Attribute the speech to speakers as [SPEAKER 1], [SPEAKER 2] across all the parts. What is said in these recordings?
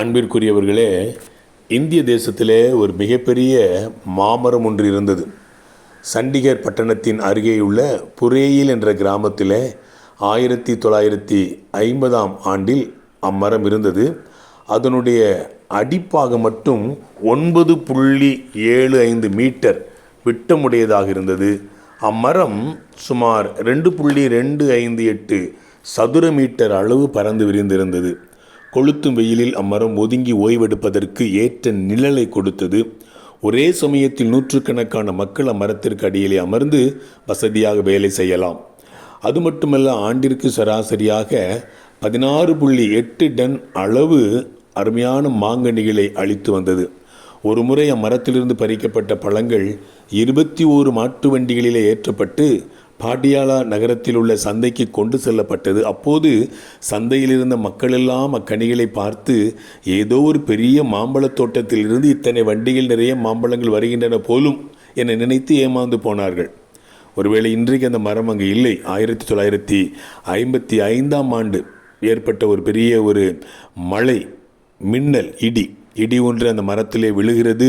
[SPEAKER 1] அன்பிற்குரியவர்களே, இந்திய தேசத்திலே ஒரு மிகப்பெரிய மாமரம் ஒன்று இருந்தது. சண்டிகர் பட்டணத்தின் அருகேயுள்ள புரேயில் என்ற கிராமத்தில் 1950ஆம் ஆண்டில் அம்மரம் இருந்தது. அதனுடைய அடிப்பாகம் மட்டும் 9.75 மீட்டர் விட்டமுடையதாக இருந்தது. அம்மரம் சுமார் 2.258 சதுர மீட்டர் அளவு பறந்து விரிந்திருந்தது. கொளுத்தும் வெயிலில் அம்மரம் ஒதுங்கி ஓய்வெடுப்பதற்கு ஏற்ற நிழலை கொடுத்தது. ஒரே சமயத்தில் நூற்றுக்கணக்கான மக்கள் அம்மரத்திற்கு அடியிலே அமர்ந்து வசதியாக வேலை செய்யலாம். அது மட்டுமல்ல, ஆண்டிற்கு சராசரியாக 16.8 டன் அளவு அருமையான மாங்கனிகளை அளித்து வந்தது. ஒரு முறை அம்மரத்திலிருந்து பறிக்கப்பட்ட பழங்கள் 21 மாட்டு வண்டிகளிலே ஏற்றப்பட்டு பாட்டியாலா நகரத்தில் உள்ள சந்தைக்கு கொண்டு செல்லப்பட்டது. அப்போது சந்தையில் இருந்த மக்களெல்லாம் அக்கனிகளை பார்த்து, ஏதோ ஒரு பெரிய மாம்பழத் தோட்டத்திலிருந்து இத்தனை வண்டிகள் நிறைய மாம்பழங்கள் வருகின்றன போலும் என நினைத்து ஏமாந்து போனார்கள். ஒருவேளை இன்றைக்கு அந்த மரம் அங்கு இல்லை. 1955ஆம் ஆண்டு ஏற்பட்ட ஒரு பெரிய மழை, மின்னல், இடி ஒன்று அந்த மரத்திலே விழுகிறது.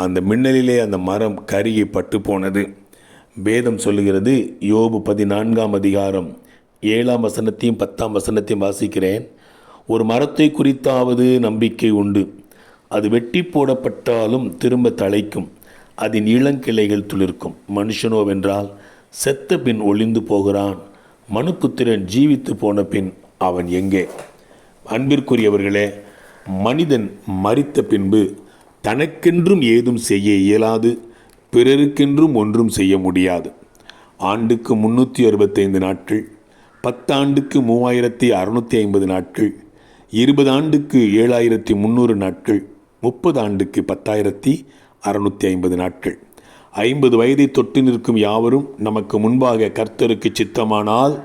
[SPEAKER 1] அந்த மின்னலிலே அந்த மரம் கருகி பட்டு போனது. வேதம் சொல்லுகிறது, யோபு 14ஆம் அதிகாரம் 7ஆம் வசனத்தையும் 10ஆம் வசனத்தையும் வாசிக்கிறேன். ஒரு மரத்தை குறித்தாவது நம்பிக்கை உண்டு, அது வெட்டி போடப்பட்டாலும் திரும்ப தழைக்கும், அதன் இளங்கிளைகள் துளிர்க்கும். மனுஷனோவென்றால் செத்த பின் ஒளிந்து போகிறான், மனுப்புத்திரன் ஜீவித்து போன பின் அவன் எங்கே? அன்பிற்குரியவர்களே, மனிதன் மரித்த பின்பு தனக்கென்றும் ஏதும் செய்ய இயலாது, பிறருக்கென்றும் ஒன்றும் செய்ய முடியாது. ஆண்டுக்கு 365 நாட்கள், 10 ஆண்டுக்கு 3650 நாட்கள், 20 ஆண்டுக்கு 7300 நாட்கள், 30 ஆண்டுக்கு 10650 நாட்கள். 50 வயதை தொட்டு நிற்கும் யாவரும் நமக்கு முன்பாக கர்த்தருக்கு சித்தமானால்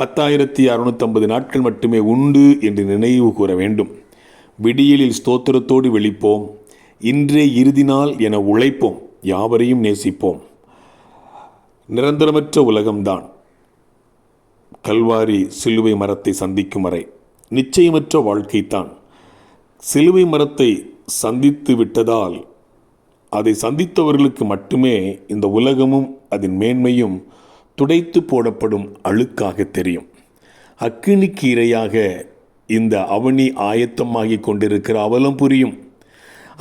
[SPEAKER 1] 10650 நாட்கள் மட்டுமே உண்டு என்று நினைவு கூற வேண்டும். விடியலில் ஸ்தோத்திரத்தோடு விழிப்போம், இன்றே இறுதி நாள் என உழைப்போம், யாவரையும் நேசிப்போம். நிரந்தரமற்ற உலகம்தான் கல்வாரி சிலுவை மரத்தை சந்திக்கும் வரை நிச்சயமற்ற வாழ்க்கைத்தான். சிலுவை மரத்தை சந்தித்து விட்டதால் அதை சந்தித்தவர்களுக்கு மட்டுமே இந்த உலகமும் அதன் மேன்மையும் துடைத்து போடப்படும் அழுக்காக தெரியும். அக்கினிக்கு இரையாக இந்த அவனி ஆயத்தமாகி கொண்டிருக்கிற அவலம் புரியும்.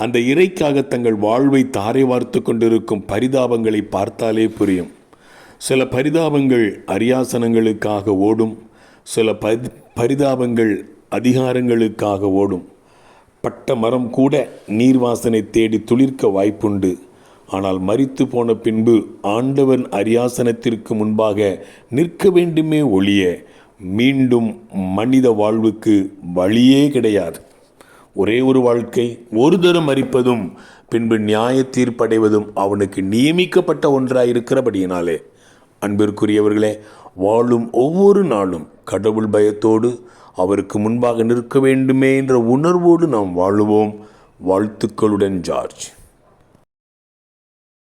[SPEAKER 1] அந்த இறைக்காக தங்கள் வாழ்வை தாரை வார்த்து கொண்டிருக்கும் பரிதாபங்களை பார்த்தாலே புரியும். சில பரிதாபங்கள் அரியாசனங்களுக்காக ஓடும், சில பரிதாபங்கள் அதிகாரங்களுக்காக ஓடும். பட்ட மரம் கூட நீர்வாசனை தேடி துளிர்க்க வாய்ப்புண்டு. ஆனால் மரித்து போன பின்பு ஆண்டவன் அரியாசனத்திற்கு முன்பாக நிற்க வேண்டுமே ஒழிய மீண்டும் மனித வாழ்வுக்கு வழியே கிடையாது. ஒரே ஒரு வாழ்க்கை, ஒரு தரம் மரிப்பதும் பின்பு நியாய தீர்ப்படைவதும் அவனுக்கு நியமிக்கப்பட்ட ஒன்றாயிருக்கிறபடியினாலே, அன்பிற்குரியவர்களே, வாழும் ஒவ்வொரு நாளும் கடவுள் பயத்தோடு அவருக்கு முன்பாக நிற்க வேண்டுமே என்ற உணர்வோடு நாம் வாழுவோம். வாழ்த்துக்களுடன் ஜார்ஜ்.